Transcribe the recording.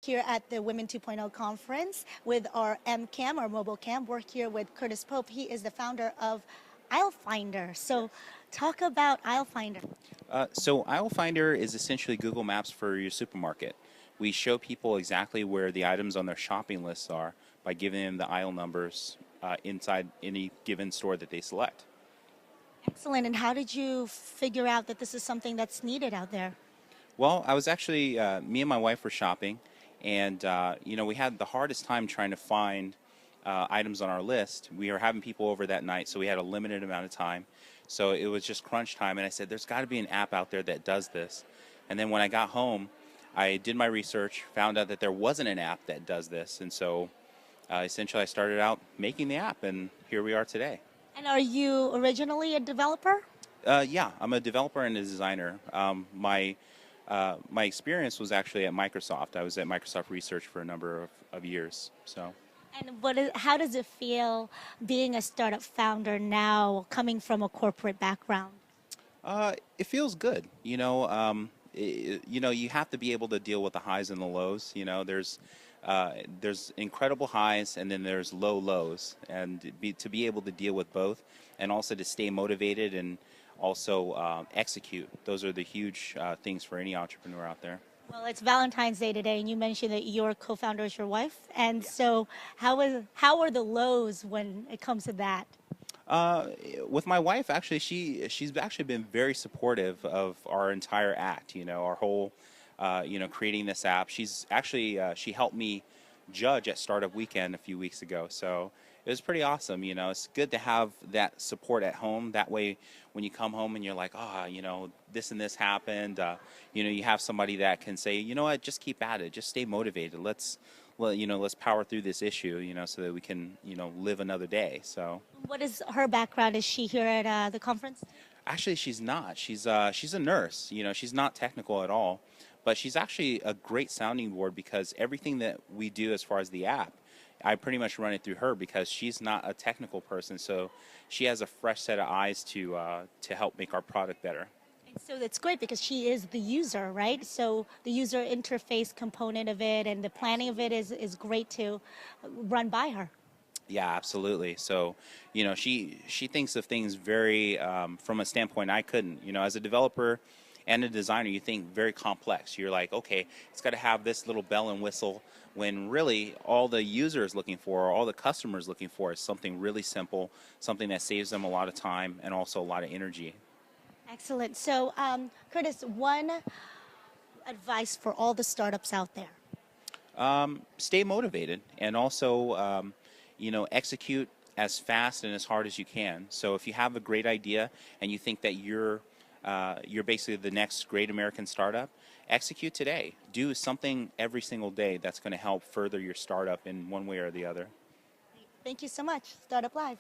here at the Women 2.0 conference with our MCAM, our mobile cam. We're here with Curtis Pope. He is the founder of AisleFinder. So talk about AisleFinder. So AisleFinder is essentially Google Maps for your supermarket. We show people exactly where the items on their shopping lists are by giving them the aisle numbers inside any given store that they select. Excellent. And how did you figure out that this is something that's needed out there? Well, I was actually, me and my wife were shopping, and we had the hardest time trying to find items on our list. We were having people over that night, so we had a limited amount of time. So it was just crunch time, and I said, there's got to be an app out there that does this. And then when I got home, I did my research, found out that there wasn't an app that does this, and so essentially I started out making the app, and here we are today. And are you originally a developer? Yeah, I'm a developer and a designer. My experience was actually at Microsoft. I was at Microsoft Research for a number of years. So. And how does it feel being a startup founder now, coming from a corporate background? It feels good. You have to be able to deal with the highs and the lows. There's incredible highs and then there's low lows, and to be able to deal with both, and also to stay motivated and also execute. Those are the huge things for any entrepreneur out there. Well, it's Valentine's Day today, and you mentioned that your co-founder is your wife, and so how are the lows when it comes to that? With my wife, actually, she's actually been very supportive of our entire act. Our whole, creating this app. She's actually she helped me judge at Startup Weekend a few weeks ago, so it was pretty awesome. It's good to have that support at home. That way, when you come home and you're like, this and this happened, you have somebody that can say, you know what, just keep at it, just stay motivated. Let's power through this issue, so that we can, live another day. So. What is her background? Is she here at the conference? Actually, she's not. She's a nurse. She's not technical at all, but she's actually a great sounding board, because everything that we do as far as the app, I pretty much run it through her, because she's not a technical person, so she has a fresh set of eyes to help make our product better. And so that's great, because she is the user, right? So the user interface component of it and the planning of it is great to run by her. Yeah, absolutely. So, she thinks of things very from a standpoint I couldn't. As a developer and a designer, you think very complex. You're like, okay, it's got to have this little bell and whistle, when really all the user is looking for, or all the customer is looking for, is something really simple, something that saves them a lot of time and also a lot of energy. Excellent. So, Curtis, one advice for all the startups out there. Stay motivated, and also, execute as fast and as hard as you can. So if you have a great idea and you think that you're basically the next great American startup, execute today. Do something every single day that's going to help further your startup in one way or the other. Thank you so much. Startup Live.